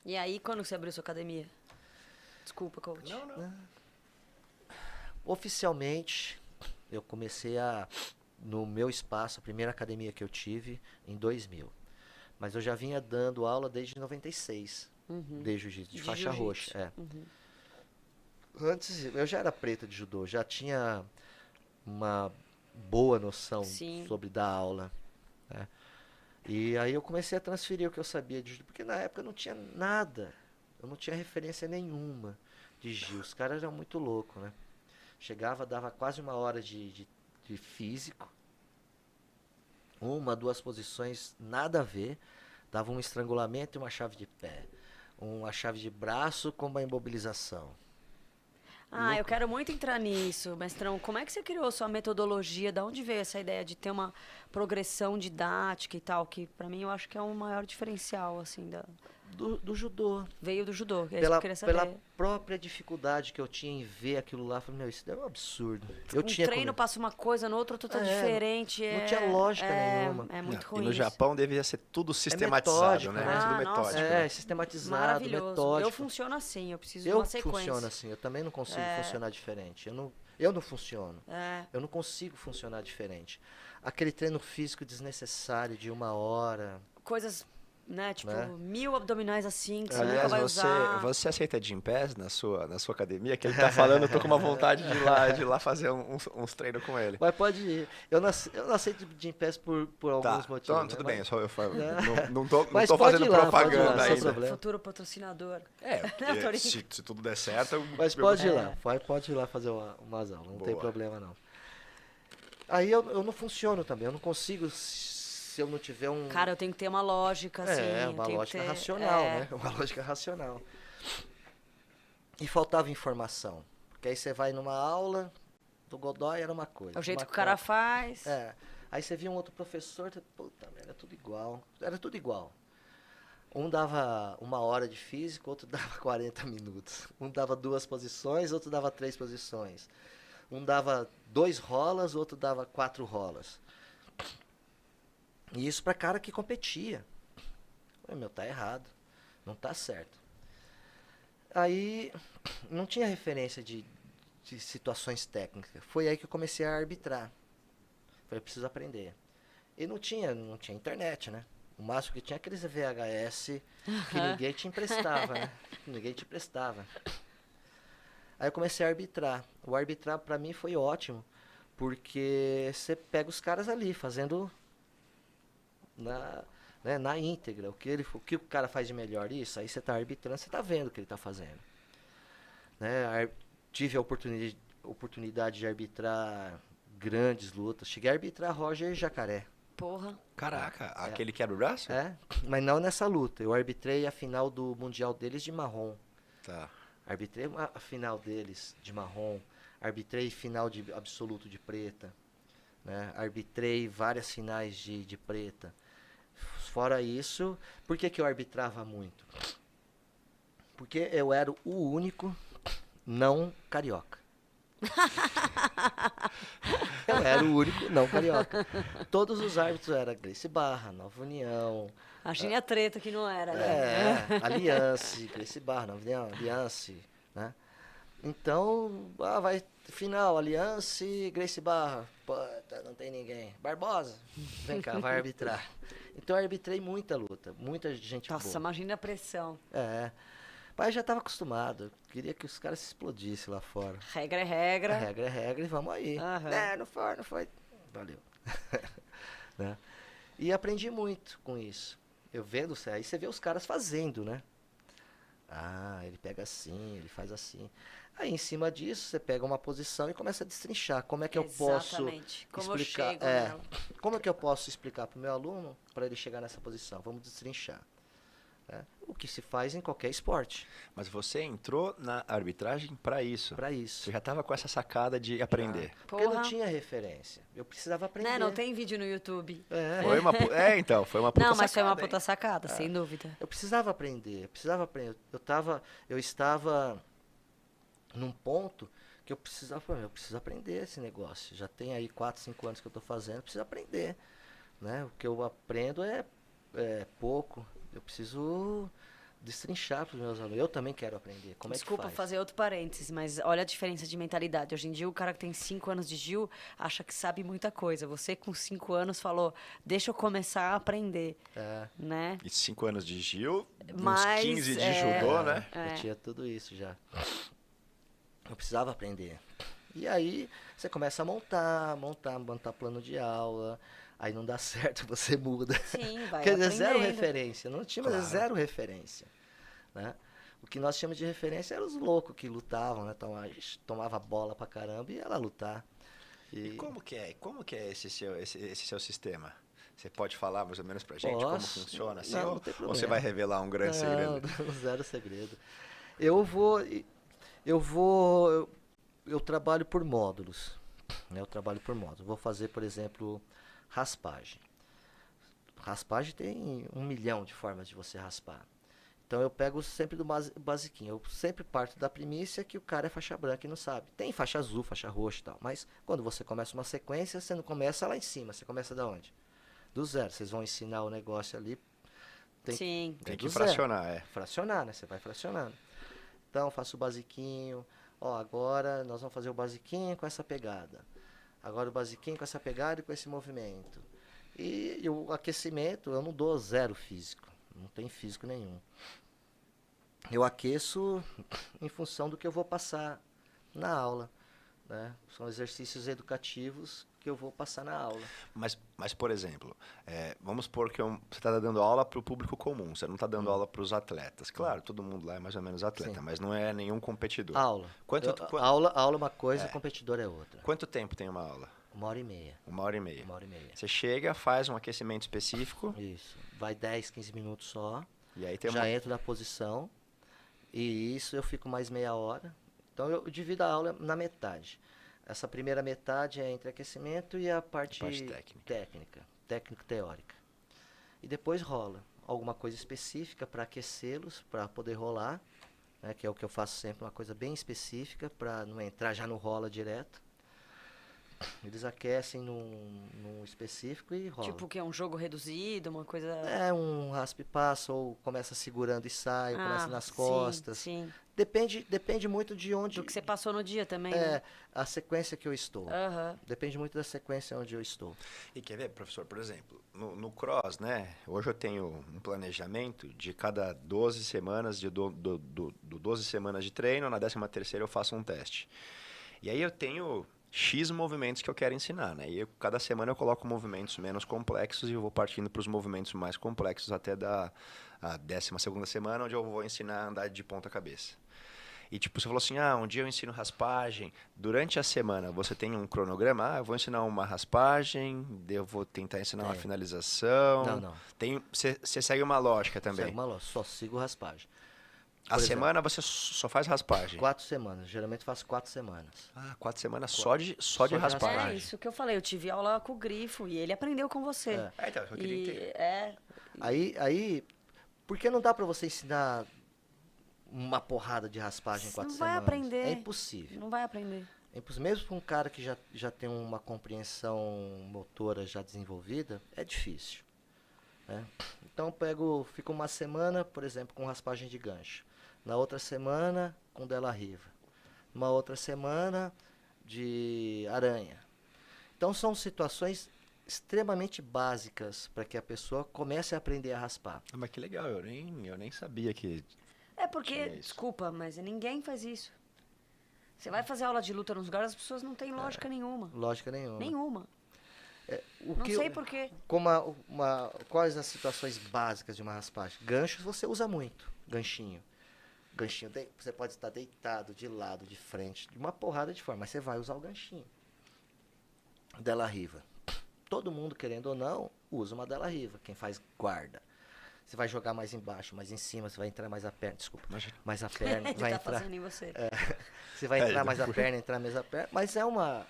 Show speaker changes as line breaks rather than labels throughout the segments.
E aí, quando você abriu sua academia? Desculpa, coach.
Não. Oficialmente, eu comecei no meu espaço, a primeira academia que eu tive, em 2000. Mas eu já vinha dando aula desde 96, de jiu-jitsu, de faixa roxa. É. Antes, eu já era preta de judô, já tinha uma boa noção sobre dar aula, né? E aí eu comecei a transferir o que eu sabia de judô, porque na época não tinha nada, eu não tinha referência nenhuma de jiu. Os caras eram muito loucos, né? Chegava, dava quase uma hora de físico, uma, duas posições, nada a ver, dava um estrangulamento e uma chave de pé, uma chave de braço com uma imobilização.
Ah, eu quero muito entrar nisso, mestrão. Como é que você criou sua metodologia? Da onde veio essa ideia de ter uma progressão didática e tal? Que pra mim eu acho que é o maior diferencial, assim,
do judô.
Veio do judô, que
pela,
eu queria saber.
Pela própria dificuldade que eu tinha em ver aquilo lá, eu falei, meu, isso é um absurdo.
Treino passa uma coisa, no outro tudo diferente.
Não tinha lógica nenhuma.
É muito ruim.
E no Japão deveria ser tudo sistematizado, né? Tudo metódico.
Nossa,
sistematizado,
maravilhoso.
metódico.
Eu funciono assim, eu preciso de uma sequência.
Eu funciono assim, eu também não consigo funcionar diferente. Eu não funciono. Eu não consigo funcionar diferente. Aquele treino físico desnecessário de 1 hora.
Coisas, né? Tipo, 1000 abdominais assim, que você
Aliás,
nunca vai usar.
Você aceita Gym Pass na sua academia? Que ele tá falando, eu tô com uma vontade de ir lá fazer uns treinos com ele.
Mas pode ir. Eu não aceito Gym Pass por alguns motivos.
Então, tudo bem, não
Mas
tô fazendo propaganda
ainda.
Futuro patrocinador.
Se tudo der certo...
Mas pode ir lá, pode ir lá fazer umas aulas, não tem problema não. Aí eu não funciono também, eu não consigo... Se eu não tiver um...
Cara, eu tenho que ter uma lógica, assim.
Uma lógica racional, né? Uma lógica racional. E faltava informação. Porque aí você vai numa aula, do Godoy era uma coisa.
É o jeito que o cara faz.
Aí você via um outro professor, puta, era tudo igual. Era tudo igual. Um dava 1 hora de físico, outro dava 40 minutos. Um dava 2 posições, outro dava 3 posições. Um dava 2 rolas, outro dava 4 rolas. E isso para cara que competia. Meu, tá errado. Não tá certo. Aí, não tinha referência de situações técnicas. Foi aí que eu comecei a arbitrar. Falei, preciso aprender. E não tinha internet, né? O máximo que tinha aqueles VHS que ninguém te emprestava, né? Ninguém te emprestava. Aí eu comecei a arbitrar. O arbitrar para mim foi ótimo, porque você pega os caras ali fazendo... na íntegra, o que o cara faz de melhor, isso, aí você está arbitrando, você está vendo o que ele está fazendo. Né? Tive a oportunidade de arbitrar grandes lutas, cheguei a arbitrar Roger e Jacaré.
Porra.
Caraca, aquele quebra o braço?
Mas não nessa luta, eu arbitrei a final do Mundial deles de marrom.
Tá.
Arbitrei a final deles de marrom, arbitrei final de absoluto de preta, né? Arbitrei várias finais de preta. Fora isso, por que eu arbitrava muito? Porque eu era o único não carioca. Eu era o único não carioca. Todos os árbitros eram Gracie Barra, Nova União.
Achei a treta que não era, né?
Aliança, Gracie Barra, Nova União, Aliança, né? Então, vai final, Aliança e Gracie Barra. Puta, não tem ninguém. Barbosa, vem cá, vai arbitrar. Então eu arbitrei muita luta, muita gente boa.
Nossa, imagina a pressão.
Mas eu já estava acostumado, queria que os caras se explodissem lá fora.
Regra é regra.
A regra é regra e vamos aí. Não foi. Valeu. Né? E aprendi muito com isso. Eu vendo, aí você vê os caras fazendo, né? Ele pega assim, ele faz assim. Aí, em cima disso, você pega uma posição e começa a destrinchar. Como é que eu posso explicar? Como é que eu posso explicar para o meu aluno para ele chegar nessa posição? Vamos destrinchar. O que se faz em qualquer esporte.
Mas você entrou na arbitragem para isso?
Para isso.
Você já estava com essa sacada de aprender?
Porque eu não tinha referência. Eu precisava aprender.
Não tem vídeo no YouTube.
Foi uma puta sacada.
Não, mas foi uma puta sacada, sem dúvida.
Eu precisava aprender. Eu estava num ponto que eu preciso aprender esse negócio. Já tem aí 4, 5 anos que eu estou fazendo, eu preciso aprender. Né? O que eu aprendo é pouco. Eu preciso destrinchar para os meus alunos. Eu também quero aprender. Como
Desculpa
é que faz?
fazer outro parênteses, mas olha a diferença de mentalidade. Hoje em dia, o cara que tem 5 anos de Gil acha que sabe muita coisa. Você, com 5 anos, falou, deixa eu começar a aprender,
É,
né?
E 5 anos de Gil, uns
Mas,
15 de judô, né?
eu tinha tudo isso já. Eu precisava aprender. E aí você começa a montar plano de aula. Aí não dá certo, você muda.
Sim, vai
Porque é zero
aprendendo.
referência. Não tinha
Claro.
zero referência. Né? O que nós tínhamos de referência eram os loucos que lutavam, né? Tomava bola pra caramba e ia lá lutar.
E como que é esse seu sistema? Você pode falar mais ou menos pra gente como
Posso.
funciona assim?
Não
ou
tem
você
problema.
vai revelar um grande segredo?
Não, zero segredo. Eu trabalho por módulos. Né? Eu trabalho por módulos. Vou fazer, por exemplo, raspagem. Raspagem tem 1 milhão de formas de você raspar. Então eu pego sempre do basiquinho. Eu sempre parto da primícia que o cara é faixa branca e não sabe. Tem faixa azul, faixa roxa e tal. Mas quando você começa uma sequência, você não começa lá em cima. Você começa da onde? Do zero. Vocês vão ensinar o negócio ali.
Sim.
Tem que
do zero.
fracionar, é.
Fracionar, né? Você vai fracionando. Então, faço o basiquinho. Ó, agora nós vamos fazer o basiquinho com essa pegada. Agora o basiquinho com essa pegada e com esse movimento. E o aquecimento, eu não dou zero físico. Não tem físico nenhum. Eu aqueço em função do que eu vou passar na aula. Né? São exercícios educativos que eu vou passar na aula.
Mas por exemplo, vamos supor que você está dando aula para o público comum, você não está dando aula para os atletas. Claro, todo mundo lá é mais ou menos atleta,
Sim.
mas não é nenhum competidor.
Aula.
Quanto-
Aula é uma coisa, competidor é outra.
Quanto tempo tem uma aula?
1h30.
1h30.
1h30.
Você chega, faz um aquecimento específico
Isso. Vai 10, 15 minutos só.
e aí tem
Já entro na posição. E isso eu fico mais meia hora. Então eu divido a aula na metade. Essa primeira metade é entre aquecimento e a parte técnica. Técnico-teórica. E depois rola alguma coisa específica para aquecê-los, para poder rolar. Né, que é o que eu faço sempre, uma coisa bem específica, para não entrar já no rola direto. Eles aquecem num específico e rola.
Tipo que é um jogo reduzido, uma coisa...
É um raspa e passa, ou começa segurando e sai, ou começa nas costas.
Sim.
Depende muito de onde...
Do que você passou no dia também, né?
a sequência que eu estou.
Aham.
Depende muito da sequência onde eu estou.
E quer ver, professor, por exemplo, no cross, né? Hoje eu tenho um planejamento de cada 12 semanas, do 12 semanas de treino, na 13ª eu faço um teste. E aí eu tenho X movimentos que eu quero ensinar, né? E cada semana eu coloco movimentos menos complexos e eu vou partindo para os movimentos mais complexos até a 12ª semana, onde eu vou ensinar a andar de ponta cabeça. E tipo, você falou assim, um dia eu ensino raspagem. Durante a semana você tem um cronograma? Eu vou ensinar uma raspagem, eu vou tentar ensinar uma finalização.
Não.
Você segue uma lógica também.
Segue uma lógica, só sigo raspagem.
A semana você só faz raspagem?
4 semanas, geralmente faço 4 semanas.
4 semanas só de raspagem.
É isso que eu falei, eu tive aula com o Grifo e ele aprendeu com você.
Então, eu queria entender.
Aí, por que não dá pra você ensinar uma porrada de raspagem em 4
Não vai
semanas?
aprender.
É impossível.
Não vai aprender.
É impossível. Mesmo para um cara que já tem uma compreensão motora já desenvolvida, é difícil. Né? Então fico uma semana, por exemplo, com raspagem de gancho. Na outra semana, com Della Riva. Uma outra semana, de aranha. Então são situações extremamente básicas para que a pessoa comece a aprender a raspar.
Mas que legal, eu nem sabia que...
É porque, desculpa, mas ninguém faz isso. Você vai fazer aula de luta nos lugares, as pessoas não têm lógica nenhuma.
Lógica nenhuma.
Nenhuma. Não sei por quê.
Quais as situações básicas de uma raspagem? Ganchos você usa muito. Ganchinho. Você pode estar deitado, de lado, de frente, de uma porrada de forma, mas você vai usar o ganchinho. Della Riva. Todo mundo, querendo ou não, usa uma Della Riva. Quem faz guarda. Você vai jogar mais embaixo, mais em cima, você vai entrar mais a perna, desculpa. Mais a perna,
Ele
vai
tá
entrar.
fazendo em você.
Você vai entrar mais a perna, entrar mais a perna, mas é uma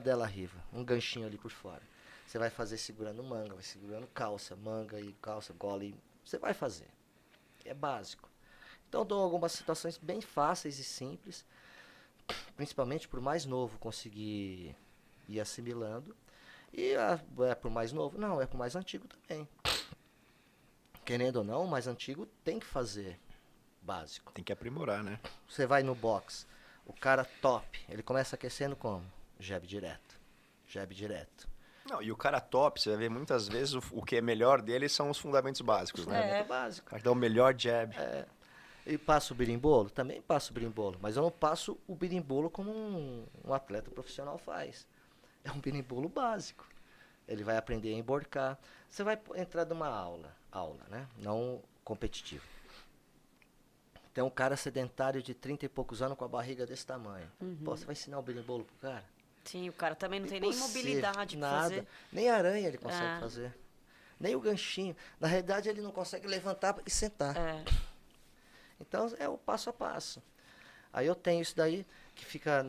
Della Riva, um ganchinho ali por fora. Você vai fazer segurando manga, vai segurando calça, manga e calça, gola, e você vai fazer. É básico. Então dou algumas situações bem fáceis e simples, principalmente para o mais novo conseguir ir assimilando. E é para o mais novo? Não, é para o mais antigo também. Querendo ou não, o mais antigo tem que fazer. básico.
Tem que aprimorar, né?
Você vai no box, o cara top, ele começa aquecendo como? Jab direto, jab direto.
Não, e o cara top, você vai ver muitas vezes o que é melhor dele são os fundamentos básicos, né?
Fundamento básico.
O cara dá o melhor jab.
E passo o birimbolo? Também passo o birimbolo, mas eu não passo o birimbolo como um atleta profissional faz. É um birimbolo básico. Ele vai aprender a emborcar. Você vai entrar numa aula, né? Não competitivo. Tem um cara sedentário de 30 e poucos anos com a barriga desse tamanho. Pô, você vai ensinar o birimbolo pro cara?
Sim, o cara também não tem nem
Impossível,
mobilidade pra
nada.
fazer.
Nem aranha ele consegue fazer. Nem o ganchinho. Na realidade, ele não consegue levantar e sentar. Então, é o passo a passo. Aí eu tenho isso daí, que fica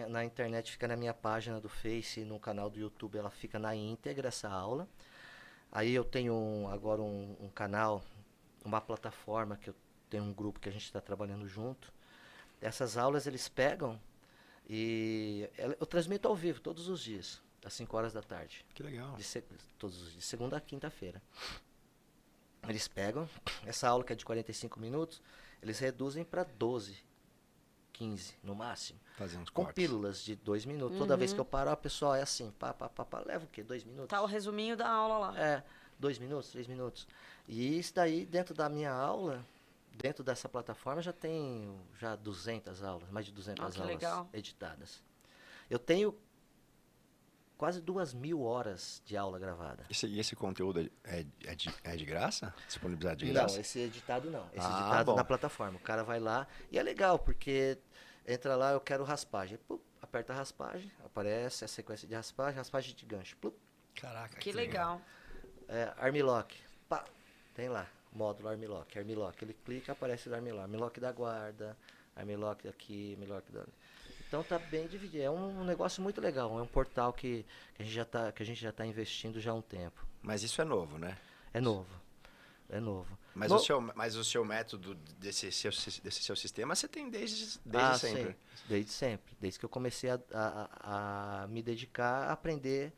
na internet, fica na minha página do Face, no canal do YouTube, ela fica na íntegra, essa aula. Aí eu tenho agora um canal, uma plataforma, que eu tenho um grupo que a gente está trabalhando junto. Essas aulas eles pegam e eu transmito ao vivo todos os dias, às 5 horas da tarde.
Que legal.
Todos os dias, de segunda a quinta-feira. Eles pegam essa aula que é de 45 minutos, eles reduzem para 12, 15 no máximo.
Fazer uns
Com
cortes.
pílulas de 2 minutos. Toda vez que eu paro, a pessoa é assim, leva o quê? 2 minutos?
Tá o resuminho da aula lá.
2 minutos, 3 minutos. E isso daí, dentro da minha aula, dentro dessa plataforma, já tem 200 aulas, mais de 200
que
aulas
legal.
editadas. Eu tenho quase 2.000 horas de aula gravada.
E esse conteúdo é de graça? Disponibilizado de graça?
Não, esse editado não. Esse
Ah,
editado
bom.
na plataforma. O cara vai lá e é legal, porque entra lá, eu quero raspagem. Pum, aperta a raspagem, aparece a sequência de raspagem de gancho. Pum,
Caraca,
Que legal.
armlock. Pá, tem lá, módulo armlock. Armlock, ele clica, aparece o armlock. Armlock da guarda, armlock aqui, armlock da... Então tá bem dividido. É um negócio muito legal. É um portal que a gente já tá investindo já há um tempo.
Mas isso é novo, né?
É novo. É novo.
Mas o seu método desse seu sistema você tem desde sempre.
Sim, desde sempre. Desde que eu comecei a me dedicar a aprender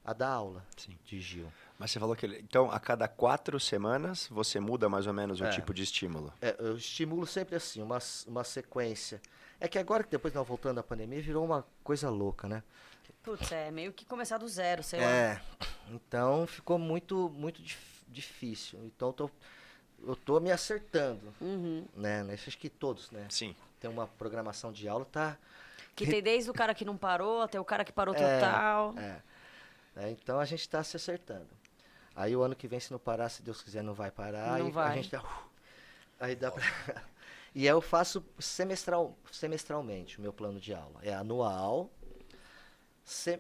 a dar aula de Gil.
Mas você falou que então a cada 4 semanas você muda mais ou menos o tipo de estímulo.
Eu estimulo sempre assim, uma sequência. É que agora que depois nós voltando da pandemia virou uma coisa louca, né?
Putz, meio que começar do zero, sei lá.
Então ficou muito difícil. Então eu tô me acertando, né? Acho que todos, né?
Sim.
Tem uma programação de aula, tá?
Que tem desde o cara que não parou até o cara que parou total.
Então a gente está se acertando. Aí o ano que vem, se não parar, se Deus quiser, não vai parar.
Não
aí
vai.
A gente dá, aí dá pra... E eu faço semestralmente o meu plano de aula. É anual.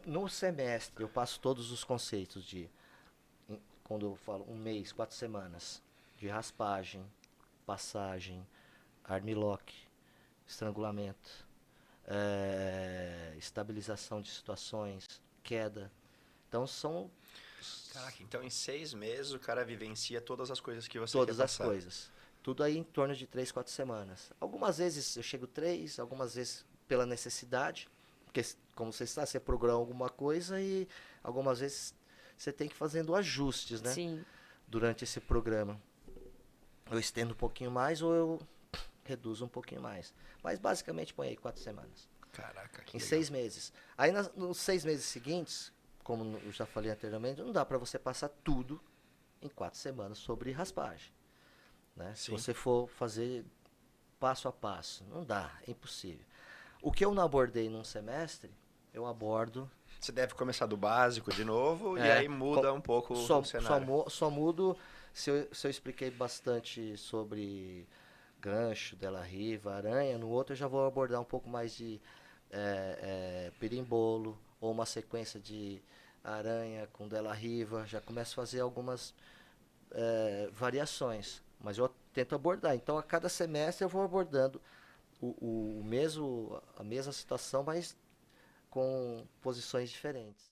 No semestre eu passo todos os conceitos quando eu falo 1 mês, 4 semanas, de raspagem, passagem, armlock, estrangulamento, estabilização de situações, queda. Então são...
Caraca, então em 6 meses o cara vivencia todas as coisas que você
Todas
quer
as
passar.
coisas. Tudo aí em torno de 3, 4 semanas. Algumas vezes eu chego 3, algumas vezes pela necessidade. Porque, como você sabe, você programa alguma coisa e algumas vezes você tem que ir fazendo ajustes, né?
Sim.
Durante esse programa. Eu estendo um pouquinho mais ou eu reduzo um pouquinho mais. Mas basicamente põe aí 4 semanas.
Caraca, que
Em
legal.
6 meses. Aí nos 6 meses seguintes, como eu já falei anteriormente, não dá para você passar tudo em 4 semanas sobre raspagem. Né? Se você for fazer passo a passo, não dá, é impossível. O que eu não abordei num semestre, eu abordo...
Você deve começar do básico de novo e aí muda um pouco o cenário.
Só mudo se eu expliquei bastante sobre gancho, della riva, aranha. No outro eu já vou abordar um pouco mais de berimbolo ou uma sequência de aranha com della riva. Já começo a fazer algumas variações, mas eu tento abordar. Então a cada semestre eu vou abordando a mesma situação, mas com posições diferentes.